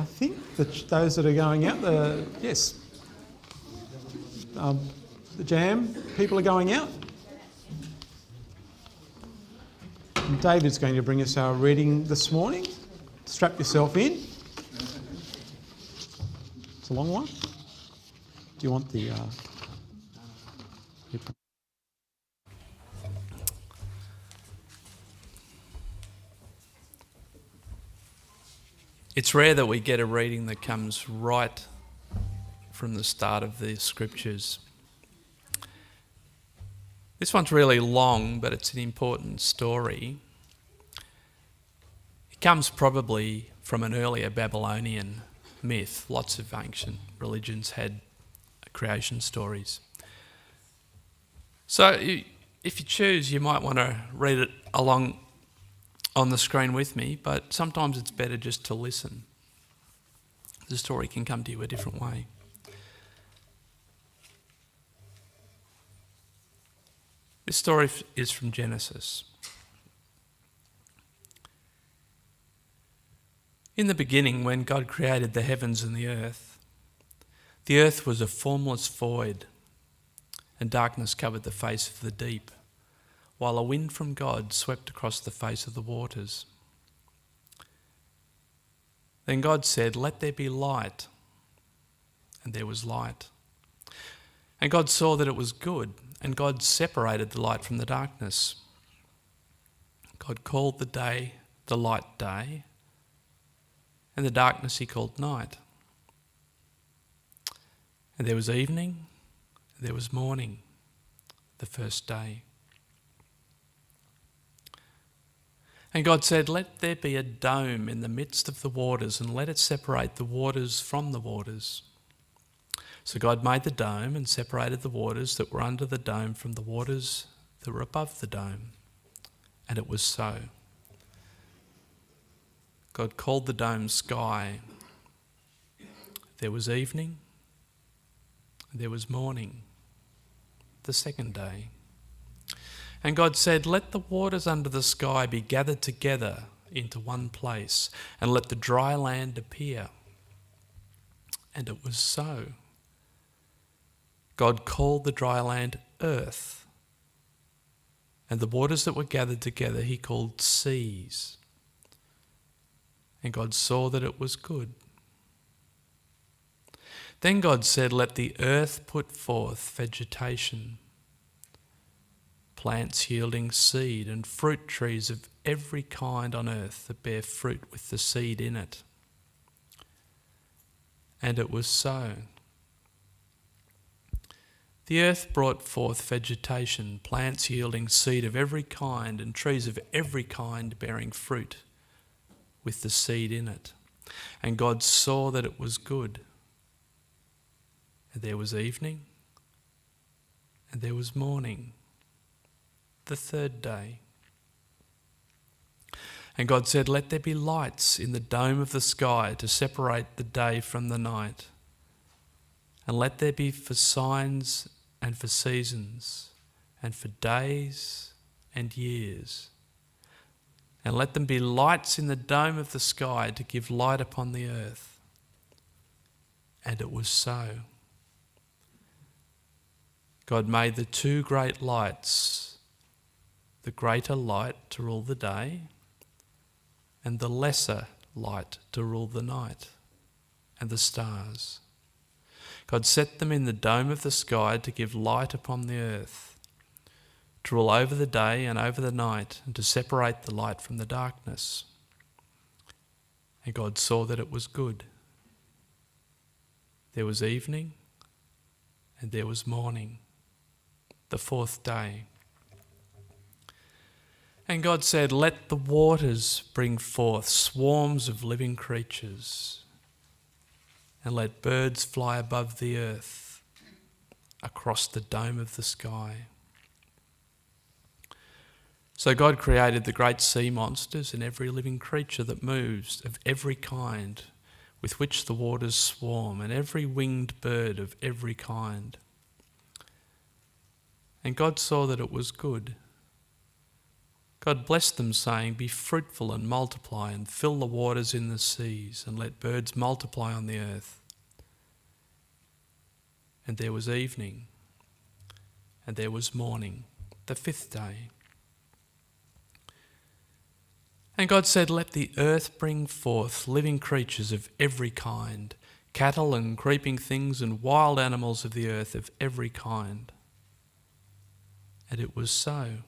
I think that those that are going out, yes, the jam people are going out. And David's going to bring us our reading this morning. Strap yourself in. It's a long one. Do you want the... It's rare that we get a reading that comes right from the start of the scriptures. This one's really long, but it's an important story. It comes probably from an earlier Babylonian myth. Lots of ancient religions had creation stories. So if you choose, you might want to read it along on the screen with me, but sometimes it's better just to listen. The story can come to you a different way. This story is from Genesis. In the beginning, when God created the heavens and the earth was a formless void, and darkness covered the face of the deep, while a wind from God swept across the face of the waters. Then God said, "Let there be light," and there was light. And God saw that it was good, and God separated the light from the darkness. God called the light day, and the darkness he called night. And there was evening, and there was morning, the first day. And God said, "Let there be a dome in the midst of the waters, and let it separate the waters from the waters." So God made the dome and separated the waters that were under the dome from the waters that were above the dome. And it was so. God called the dome sky. There was evening, and there was morning, the second day. And God said, "Let the waters under the sky be gathered together into one place, and let the dry land appear." And it was so. God called the dry land earth, and the waters that were gathered together he called seas. And God saw that it was good. Then God said, "Let the earth put forth vegetation, plants yielding seed, and fruit trees of every kind on earth that bear fruit with the seed in it." And it was so. The earth brought forth vegetation, plants yielding seed of every kind, and trees of every kind bearing fruit with the seed in it. And God saw that it was good. And there was evening, and there was morning, the third day. And God said, "Let there be lights in the dome of the sky to separate the day from the night. And let there be for signs and for seasons and for days and years. And let them be lights in the dome of the sky to give light upon the earth." And it was so. God made the two great lights, the greater light to rule the day, and the lesser light to rule the night, and the stars. God set them in the dome of the sky to give light upon the earth, to rule over the day and over the night, and to separate the light from the darkness. And God saw that it was good. There was evening, and there was morning, the fourth day. And God said, "Let the waters bring forth swarms of living creatures, and let birds fly above the earth across the dome of the sky." So God created the great sea monsters and every living creature that moves of every kind with which the waters swarm, and every winged bird of every kind. And God saw that it was good. God blessed them, saying, "Be fruitful and multiply, and fill the waters in the seas, and let birds multiply on the earth." And there was evening, and there was morning, the fifth day. And God said, "Let the earth bring forth living creatures of every kind, cattle and creeping things and wild animals of the earth of every kind." And it was so.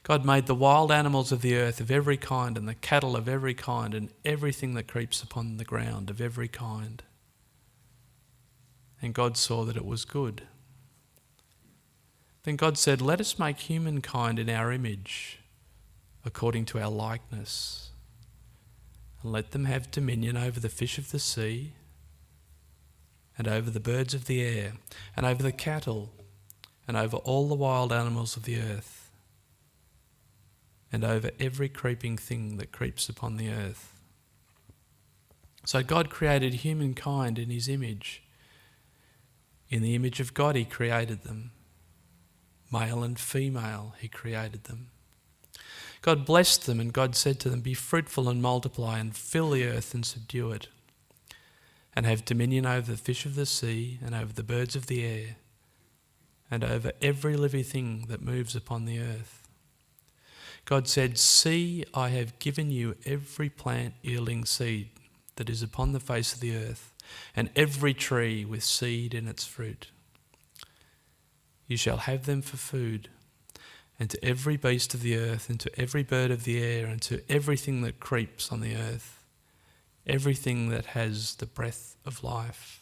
God made the wild animals of the earth of every kind, and the cattle of every kind, and everything that creeps upon the ground of every kind. And God saw that it was good. Then God said, "Let us make humankind in our image, according to our likeness, and let them have dominion over the fish of the sea, and over the birds of the air, and over the cattle, and over all the wild animals of the earth, and over every creeping thing that creeps upon the earth." So God created humankind in his image. In the image of God he created them. Male and female he created them. God blessed them, and God said to them, "Be fruitful and multiply, and fill the earth and subdue it, and have dominion over the fish of the sea, and over the birds of the air, and over every living thing that moves upon the earth." God said, "See, I have given you every plant yielding seed that is upon the face of the earth, and every tree with seed in its fruit. You shall have them for food, and to every beast of the earth, and to every bird of the air, and to everything that creeps on the earth, everything that has the breath of life.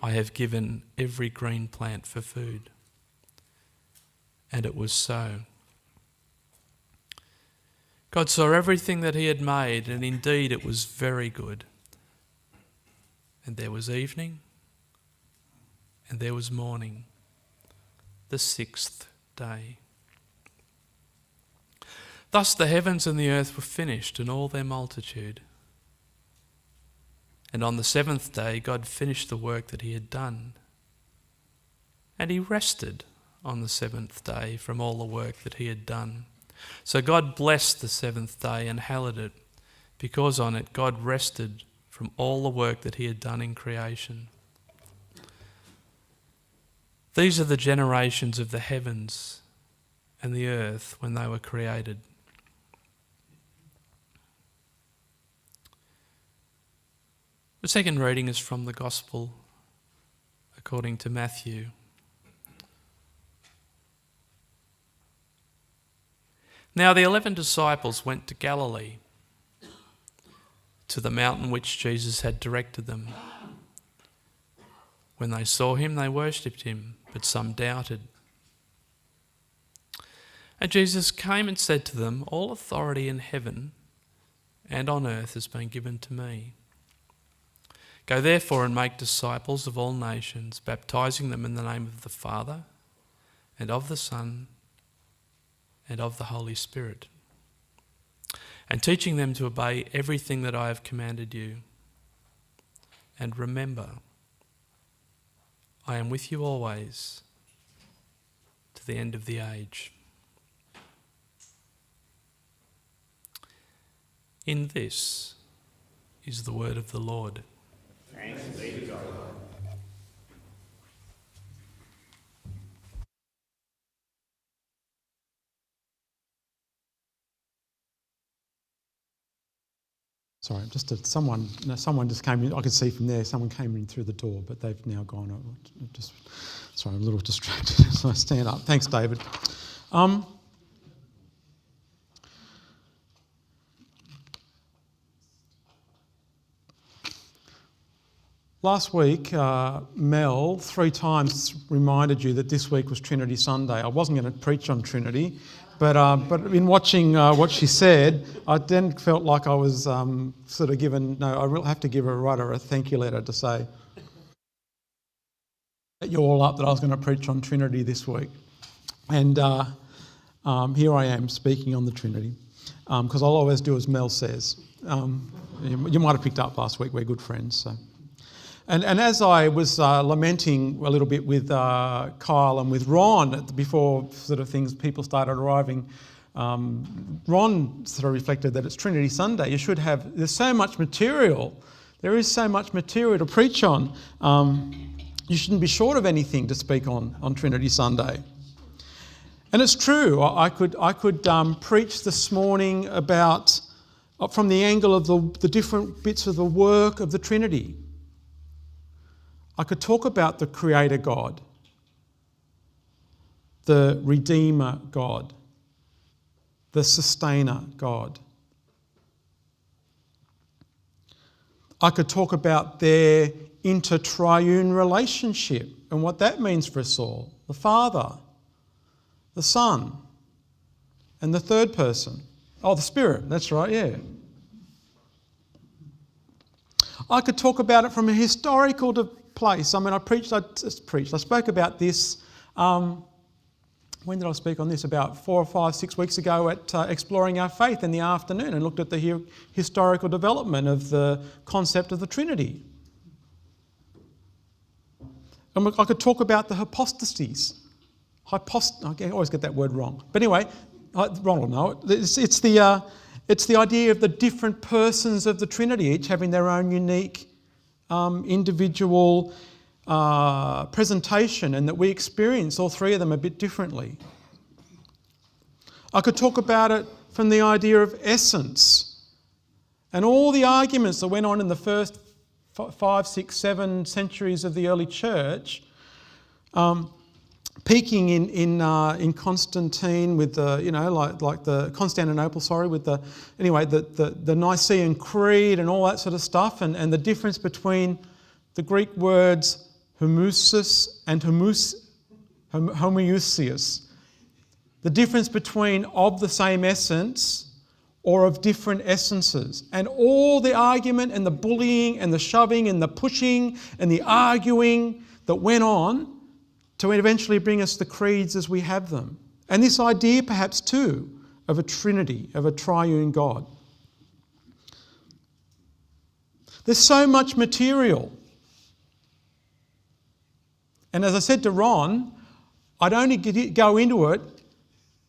I have given every green plant for food." And it was so. God saw everything that he had made, and indeed it was very good. And there was evening, and there was morning, the sixth day. Thus the heavens and the earth were finished, and all their multitude. And on the seventh day God finished the work that he had done. And he rested on the seventh day from all the work that he had done. So God blessed the seventh day and hallowed it, because on it God rested from all the work that he had done in creation. These are the generations of the heavens and the earth when they were created. The second reading is from the Gospel according to Matthew. Now the 11 disciples went to Galilee, to the mountain which Jesus had directed them. When they saw him, they worshipped him, but some doubted. And Jesus came and said to them, "All authority in heaven and on earth has been given to me. Go therefore and make disciples of all nations, baptizing them in the name of the Father and of the Son and of the Holy Spirit, and teaching them to obey everything that I have commanded you. And remember, I am with you always, to the end of the age." In this is the word of the Lord. Thanks be to God. Sorry, someone just came in. I could see from there someone came in through the door, but they've now gone. Sorry, I'm a little distracted as I stand up. Thanks, David. Last week, Mel 3 times reminded you that this week was Trinity Sunday. I wasn't going to preach on Trinity, but in watching what she said, I then felt like I was sort of given, no, I will have to give her a thank you letter to say that you all up that I was going to preach on Trinity this week. And here I am speaking on the Trinity, because I'll always do as Mel says. You might have picked up last week, we're good friends, so. And as I was lamenting a little bit with Kyle and with Ron before sort of people started arriving, Ron sort of reflected that it's Trinity Sunday. There's so much material. There is so much material to preach on. You shouldn't be short of anything to speak on Trinity Sunday. And it's true. I could preach this morning about from the angle of the different bits of the work of the Trinity. I could talk about the Creator God, the Redeemer God, the Sustainer God. I could talk about their inter-triune relationship and what that means for us all. The Father, the Son, and the third person. Oh, the Spirit, that's right, yeah. I could talk about it from a historical place. I mean, I spoke about this, when did I speak on this? About 4 or 5, 6 weeks ago at Exploring Our Faith in the afternoon, and looked at the historical development of the concept of the Trinity. And I could talk about the hypostases. I always get that word wrong. But anyway, Ron will know it. It's the idea of the different persons of the Trinity, each having their own unique, individual presentation, and that we experience all three of them a bit differently. I could talk about it from the idea of essence and all the arguments that went on in the first 5, 6, 7 centuries of the early church, peaking in Constantine with the, like the Constantinople, with the Nicene Creed and all that sort of stuff, and the difference between the Greek words homoousios and homoousios. The difference between of the same essence or of different essences. And all the argument and the bullying and the shoving and the pushing and the arguing that went on to eventually bring us the creeds as we have them. And this idea perhaps too of a Trinity, of a triune God. There's so much material. And as I said to Ron, I'd only go into it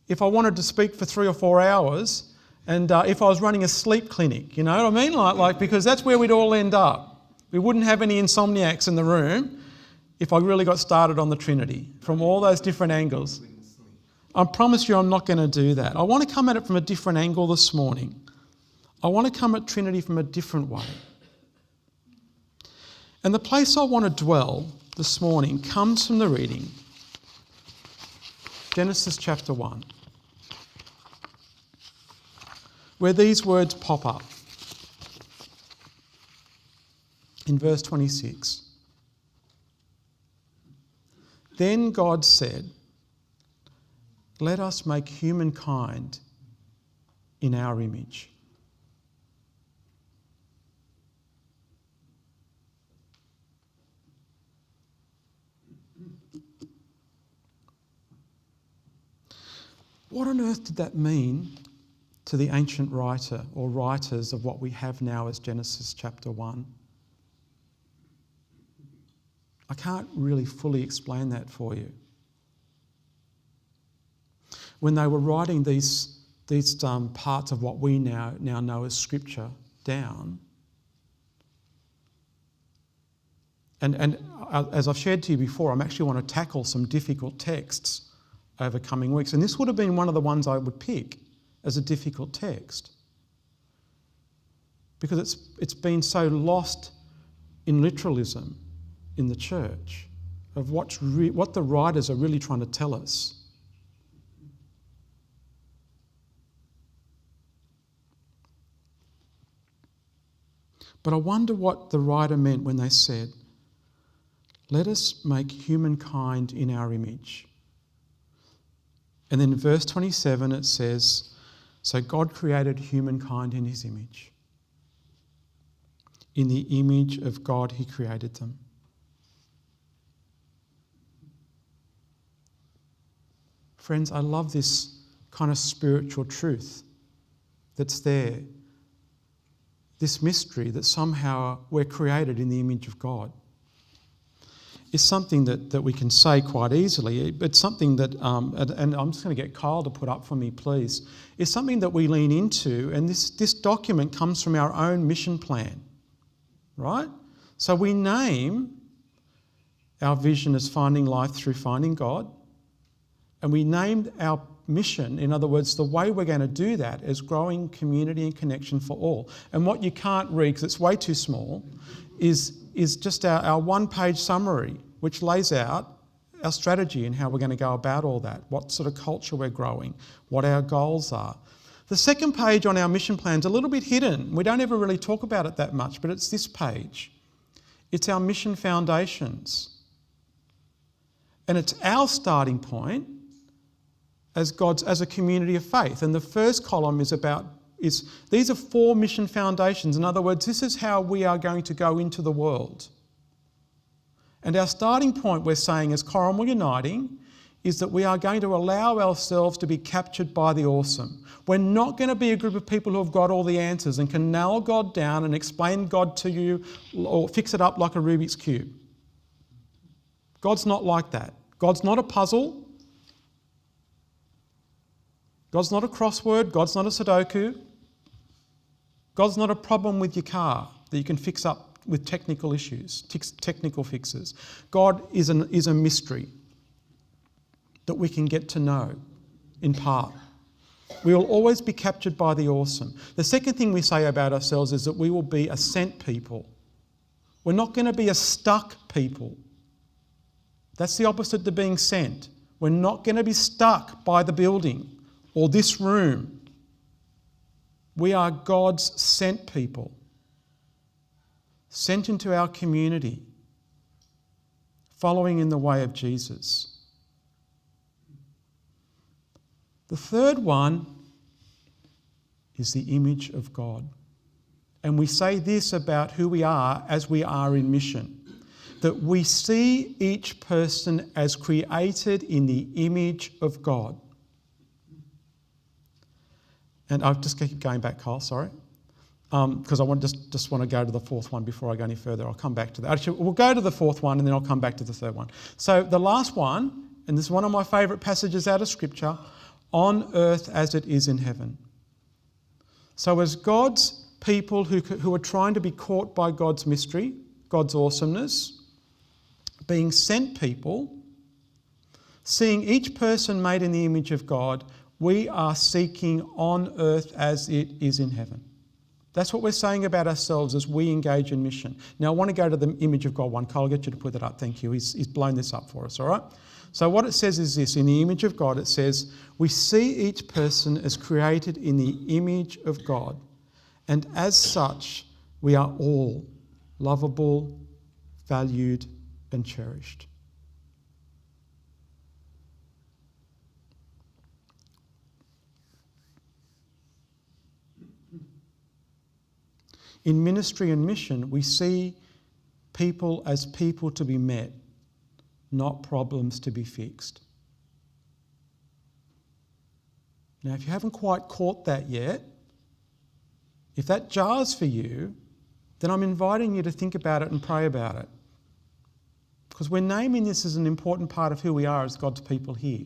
if I wanted to speak for 3 or 4 hours, and if I was running a sleep clinic, you know what I mean? Like because that's where we'd all end up. We wouldn't have any insomniacs in the room if I really got started on the Trinity from all those different angles. I promise you I'm not going to do that. I want to come at it from a different angle this morning. I want to come at Trinity from a different way. And the place I want to dwell this morning comes from the reading, Genesis chapter 1, where these words pop up. In verse 26. Then God said, "Let us make humankind in our image." What on earth did that mean to the ancient writer or writers of what we have now as Genesis chapter 1? I can't really fully explain that for you. When they were writing these parts of what we now know as Scripture down, and as I've shared to you before, I actually want to tackle some difficult texts over coming weeks, and this would have been one of the ones I would pick as a difficult text because it's been so lost in literalism in the church of what the writers are really trying to tell us. But I wonder what the writer meant when they said, "Let us make humankind in our image." And then in verse 27 it says, "So God created humankind in his image. In the image of God he created them." Friends, I love this kind of spiritual truth that's there. This mystery that somehow we're created in the image of God. is something that we can say quite easily, but something that, and I'm just going to get Kyle to put up for me, please, is something that we lean into, and this document comes from our own mission plan, right? So we name our vision as finding life through finding God, and we named our mission, in other words, the way we're going to do that, is growing community and connection for all. And what you can't read, because it's way too small, is just our one-page summary, which lays out our strategy and how we're going to go about all that, what sort of culture we're growing, what our goals are. The second page on our mission plan is a little bit hidden. We don't ever really talk about it that much, but it's this page. It's our mission foundations. And it's our starting point as a community of faith. And the first column is these are 4 mission foundations. In other words, this is how we are going to go into the world. And our starting point, we're saying, as Coromel Uniting, is that we are going to allow ourselves to be captured by the awesome. We're not going to be a group of people who have got all the answers and can nail God down and explain God to you or fix it up like a Rubik's Cube. God's not like that. God's not a puzzle. God's not a crossword. God's not a Sudoku. God's not a problem with your car that you can fix up with technical issues, technical fixes. God is a mystery that we can get to know in part. We will always be captured by the awesome. The second thing we say about ourselves is that we will be a sent people. We're not going to be a stuck people. That's the opposite to being sent. We're not going to be stuck by the building or this room. We are God's sent people, sent into our community, following in the way of Jesus. The third one is the image of God. And we say this about who we are as we are in mission, that we see each person as created in the image of God. And I'll just keep going back, Kyle, sorry. Because I just want to go to the fourth one before I go any further. I'll come back to that. Actually, we'll go to the fourth one and then I'll come back to the third one. So the last one, and this is one of my favourite passages out of Scripture, on earth as it is in heaven. So as God's people who are trying to be caught by God's mystery, God's awesomeness, being sent people, seeing each person made in the image of God, we are seeking on earth as it is in heaven. That's what we're saying about ourselves as we engage in mission. Now, I want to go to the image of God one. Kyle, I'll get you to put that up. Thank you. He's blown this up for us, all right? So what it says is this. In the image of God, it says, we see each person as created in the image of God. And as such, we are all lovable, valued, and cherished. In ministry and mission, we see people as people to be met, not problems to be fixed. Now, if you haven't quite caught that yet, if that jars for you, then I'm inviting you to think about it and pray about it. Because we're naming this as an important part of who we are as God's people here.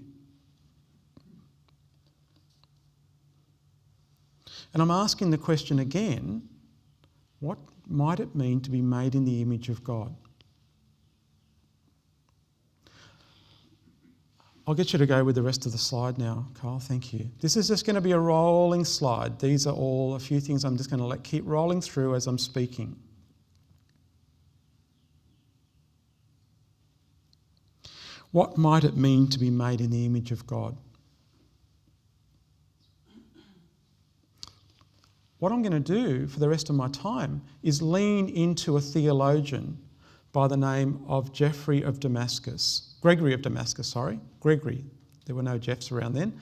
And I'm asking the question again, what might it mean to be made in the image of God? I'll get you to go with the rest of the slide now, Kyle, thank you. This is just going to be a rolling slide. These are all a few things I'm just going to keep rolling through as I'm speaking. What might it mean to be made in the image of God? What I'm going to do for the rest of my time is lean into a theologian by the name of Gregory of Damascus. Gregory. There were no Jeffs around then.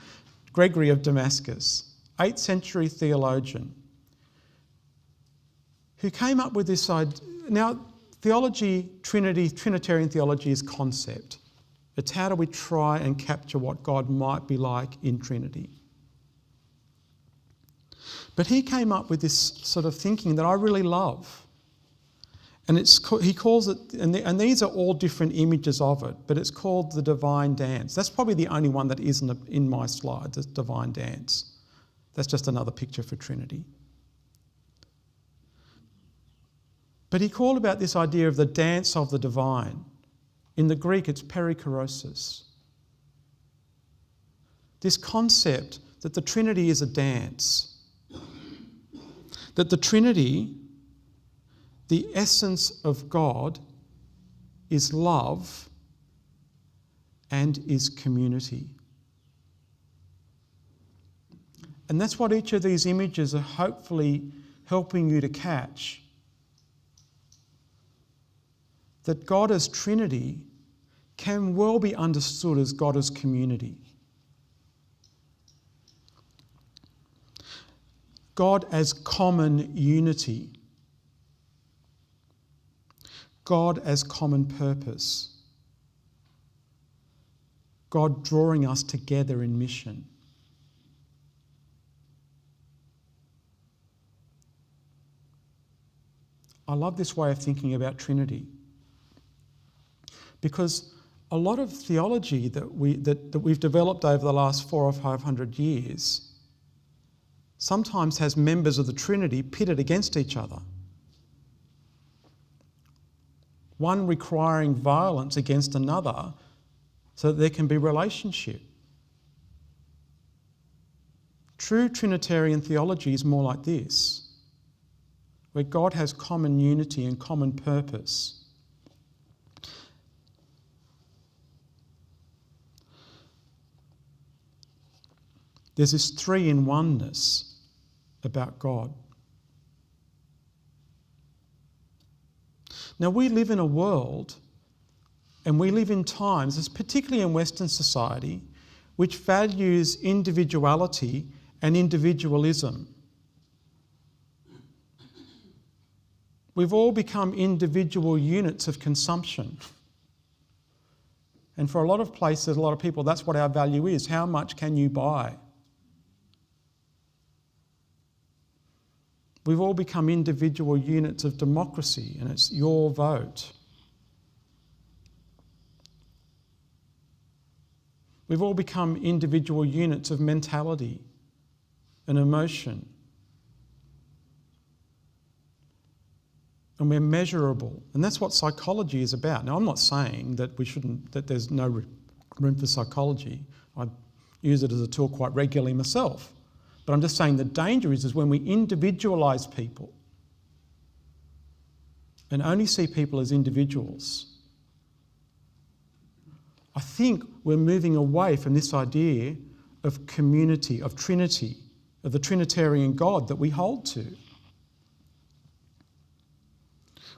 Gregory of Damascus, 8th century theologian, who came up with this idea. Now, theology, Trinitarian theology is concept. It's how do we try and capture what God might be like in Trinity. But he came up with this sort of thinking that I really love. And he calls it, and these are all different images of it, but it's called the divine dance. That's probably the only one that isn't in my slides, the divine dance. That's just another picture for Trinity. But he called about this idea of the dance of the divine. In the Greek, it's perikorosis. This concept that the Trinity is a dance. That the Trinity, the essence of God, is love and is community. And that's what each of these images are hopefully helping you to catch. That God as Trinity can well be understood as God as community. God as common unity. God as common purpose. God drawing us together in mission. I love this way of thinking about Trinity, because a lot of theology that we've developed over the last 400 or 500 years sometimes has members of the Trinity pitted against each other. One requiring violence against another so that there can be relationship. True Trinitarian theology is more like this, where God has common unity and common purpose. There's this three-in-oneness about God. Now, we live in a world, and we live in times, particularly in Western society, which values individuality and individualism. We've all become individual units of consumption. And for a lot of places, a lot of people, that's what our value is. How much can you buy? We've all become individual units of democracy, and it's your vote. We've all become individual units of mentality and emotion. And we're measurable. And that's what psychology is about. Now, I'm not saying that there's no room for psychology. I use it as a tool quite regularly myself. But I'm just saying the danger is when we individualise people and only see people as individuals. I think we're moving away from this idea of community, of Trinity, of the Trinitarian God that we hold to.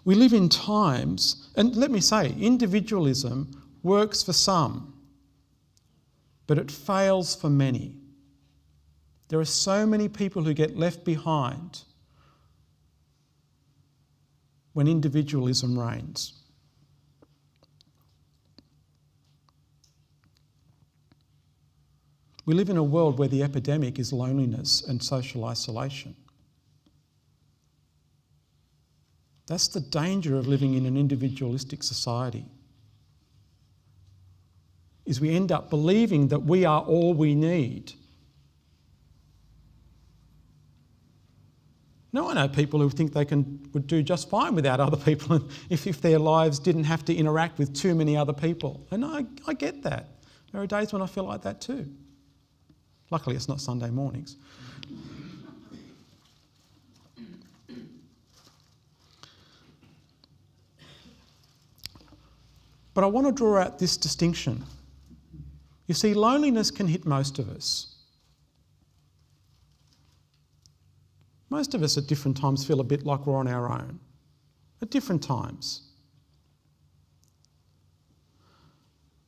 We live in times, and let me say, individualism works for some, but it fails for many. There are so many people who get left behind when individualism reigns. We live in a world where the epidemic is loneliness and social isolation. That's the danger of living in an individualistic society, is we end up believing that we are all we need. Now, I know people who think they would do just fine without other people if their lives didn't have to interact with too many other people. And I get that. There are days when I feel like that too. Luckily, it's not Sunday mornings. But I want to draw out this distinction. You see, loneliness can hit most of us. Most of us at different times feel a bit like we're on our own, at different times.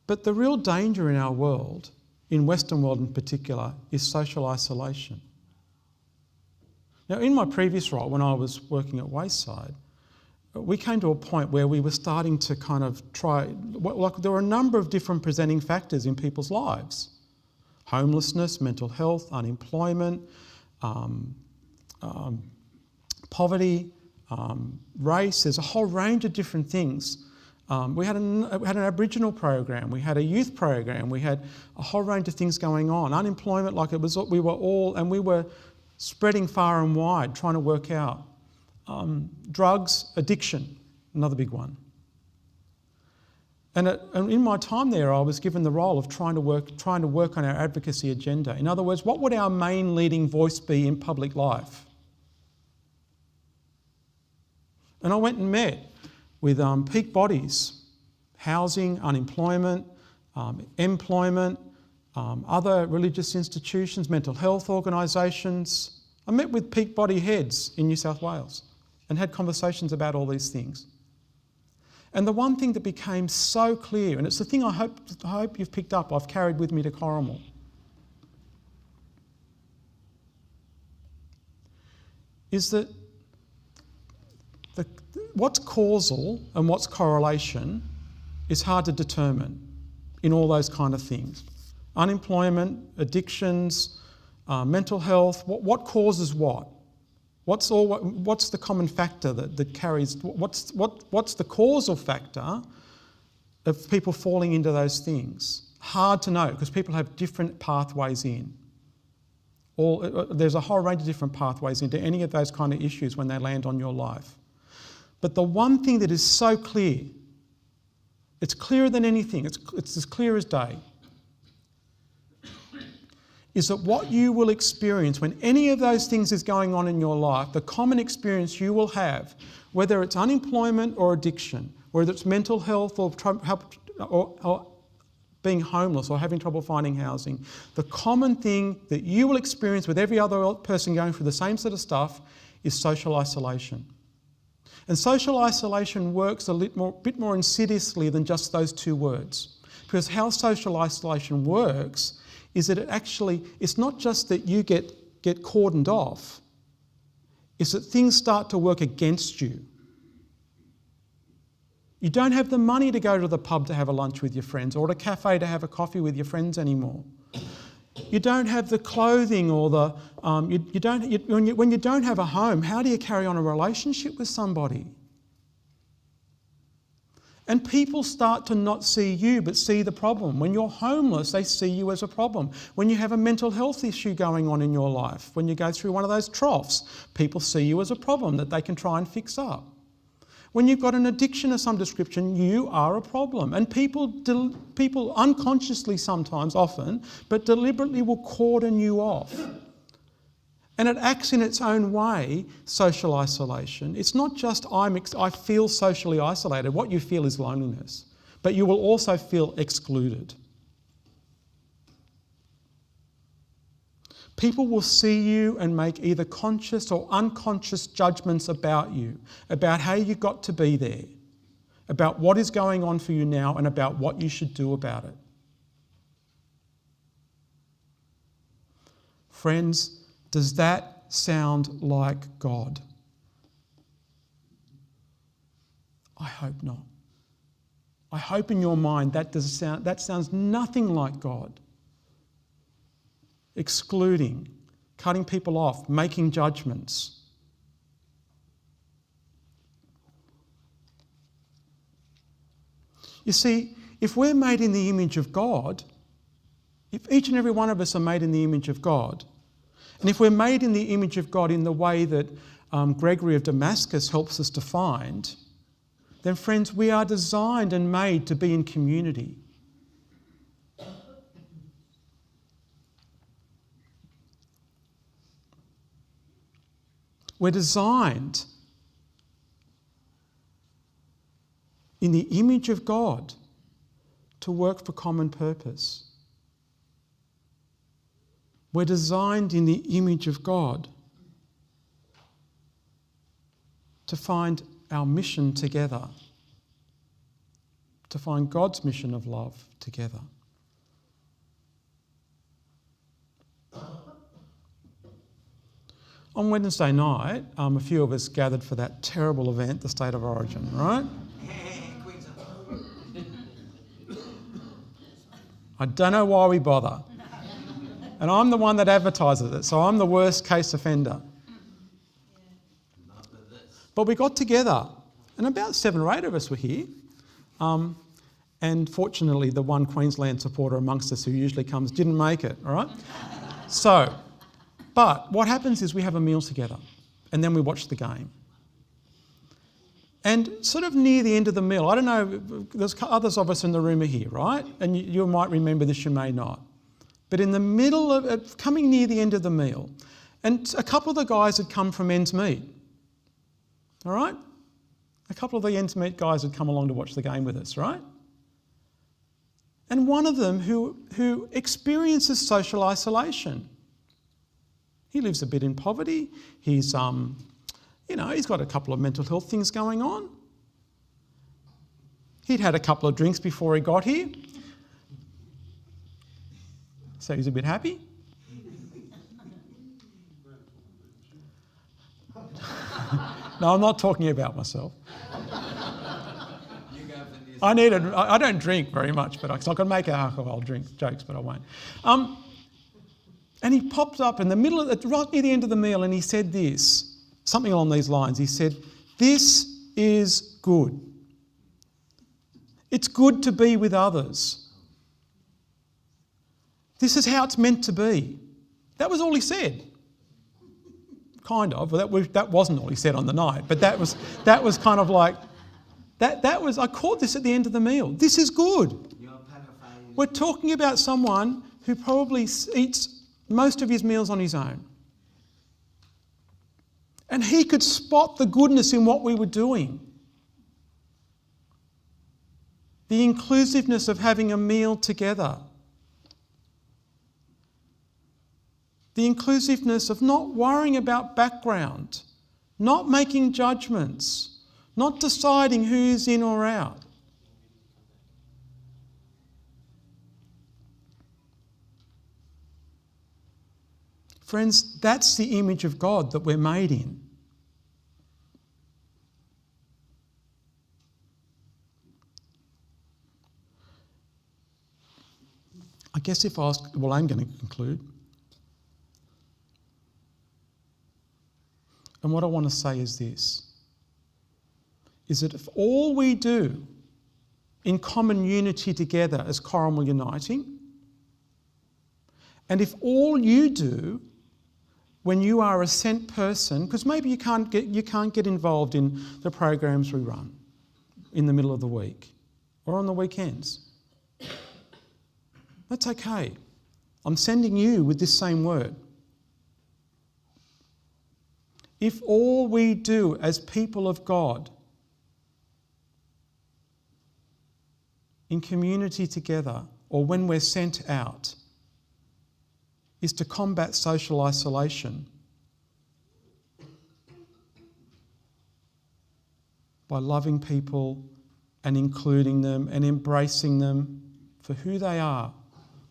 But the real danger in our world, in Western world in particular, is social isolation. Now, in my previous role, when I was working at Wayside, we came to a point where we were starting to kind of there were a number of different presenting factors in people's lives. Homelessness, mental health, unemployment, poverty, race. There's a whole range of different things. We had an Aboriginal program, we had a youth program, we had a whole range of things going on. Unemployment, we were spreading far and wide, trying to work out. Drugs, addiction, another big one. And in my time there, I was given the role of trying to work on our advocacy agenda. In other words, what would our main leading voice be in public life? And I went and met with peak bodies, housing, unemployment, employment, other religious institutions, mental health organisations. I met with peak body heads in New South Wales and had conversations about all these things. And the one thing that became so clear, and it's the thing I hope you've picked up, I've carried with me to Corrimal, is that what's causal and what's correlation is hard to determine in all those kind of things. Unemployment, addictions, mental health, what causes what? What's the common factor that carries, what's the causal factor of people falling into those things? Hard to know because people have different pathways in. There's a whole range of different pathways into any of those kind of issues when they land on your life. But the one thing that is so clear, it's clearer than anything, it's as clear as day, is that what you will experience when any of those things is going on in your life, the common experience you will have, whether it's unemployment or addiction, whether it's mental health or being homeless or having trouble finding housing, the common thing that you will experience with every other person going through the same sort of stuff is social isolation. And social isolation works a bit more insidiously than just those two words. Because how social isolation works is that it's not just that you get cordoned off, it's that things start to work against you. You don't have the money to go to the pub to have a lunch with your friends or to a cafe to have a coffee with your friends anymore. You don't have the clothing or when you don't have a home, how do you carry on a relationship with somebody? And people start to not see you but see the problem. When you're homeless, they see you as a problem. When you have a mental health issue going on in your life, when you go through one of those troughs, people see you as a problem that they can try and fix up. When you've got an addiction of some description, you are a problem. And people unconsciously sometimes, often, but deliberately will cordon you off. And it acts in its own way, social isolation. It's not just I feel socially isolated. What you feel is loneliness. But you will also feel excluded. People will see you and make either conscious or unconscious judgments about you, about how you got to be there, about what is going on for you now and about what you should do about it. Friends, does that sound like God? I hope not. I hope in your mind that sounds nothing like God. Excluding, cutting people off, making judgments. You see, if we're made in the image of God, if each and every one of us are made in the image of God, and if we're made in the image of God in the way that Gregory of Damascus helps us to find, then friends, we are designed and made to be in community. We're designed in the image of God to work for common purpose. We're designed in the image of God to find our mission together, to find God's mission of love together. On Wednesday night, a few of us gathered for that terrible event, the State of Origin, right? I don't know why we bother. And I'm the one that advertises it, so I'm the worst case offender. But we got together, and about 7 or 8 of us were here. And fortunately, the one Queensland supporter amongst us who usually comes didn't make it, all right? So, but what happens is we have a meal together, and then we watch the game. And sort of near the end of the meal, I don't know, there's others of us in the room are here, right? And you might remember this, you may not. But in the middle of coming near the end of the meal, and a couple of the guys had come from Ends Meet, all right? A couple of the Ends Meet guys had come along to watch the game with us, right? And one of them who experiences social isolation. He lives a bit in poverty. He's he's got a couple of mental health things going on. He'd had a couple of drinks before he got here. So he's a bit happy. No, I'm not talking about myself. I don't drink very much, but I can make alcohol drink jokes, but I won't. And he popped up in the middle of right near the end of the meal, and he said this, something along these lines. He said, "This is good. It's good to be with others. This is how it's meant to be." That was all he said. Kind of. Well, that wasn't all he said on the night, but that was kind of like. That was, I caught this at the end of the meal. This is good. We're talking about someone who probably eats most of his meals on his own. And he could spot the goodness in what we were doing. The inclusiveness of having a meal together. The inclusiveness of not worrying about background, not making judgments, not deciding who's in or out. Friends, that's the image of God that we're made in. I guess if I was, well, I'm going to conclude. And what I want to say is this. Is that if all we do in common unity together as Corrimal Uniting, and if all you do when you are a sent person, because maybe you can't get involved in the programs we run in the middle of the week or on the weekends, that's okay. I'm sending you with this same word. If all we do as people of God in community together, or when we're sent out, is to combat social isolation by loving people and including them and embracing them for who they are,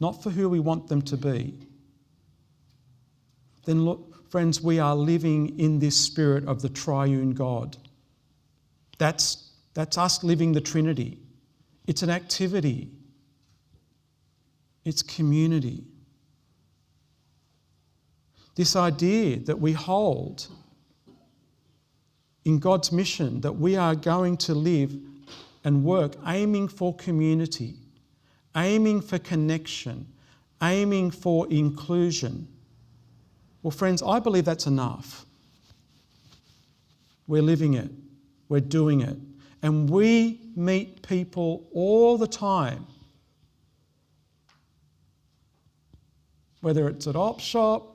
not for who we want them to be, then look, friends, we are living in this spirit of the triune God. That's us living the Trinity. It's an activity. It's community. This idea that we hold in God's mission that we are going to live and work aiming for community, aiming for connection, aiming for inclusion. Well, friends, I believe that's enough. We're living it. We're doing it. And we meet people all the time, whether it's at Op Shop,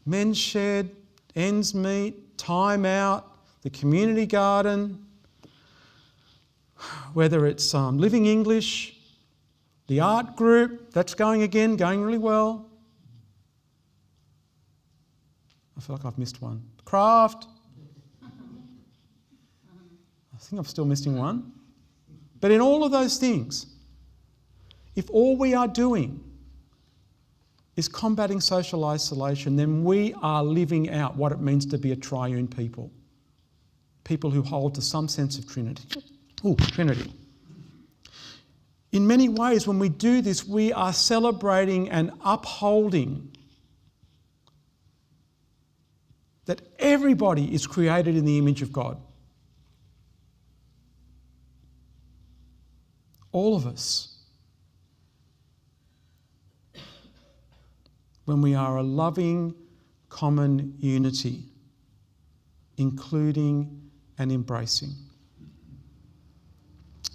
Men's Shed, Ends Meet, Time Out, the community garden, whether it's Living English, the art group, that's going really well. I feel like I've missed one. Craft. I think I'm still missing one. But in all of those things, if all we are doing is combating social isolation, then we are living out what it means to be a triune people. People who hold to some sense of Trinity. Trinity. In many ways, when we do this, we are celebrating and upholding that everybody is created in the image of God. All of us. When we are a loving, common unity, including and embracing.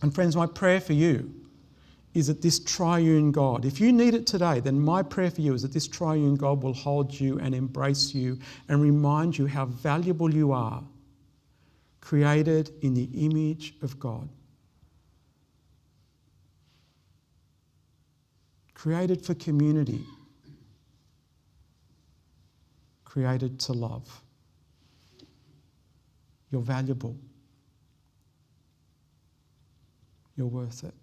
And friends, my prayer for you is that this triune God, if you need it today, then my prayer for you is that this triune God will hold you and embrace you and remind you how valuable you are, created in the image of God. Created for community. Created to love. You're valuable. You're worth it.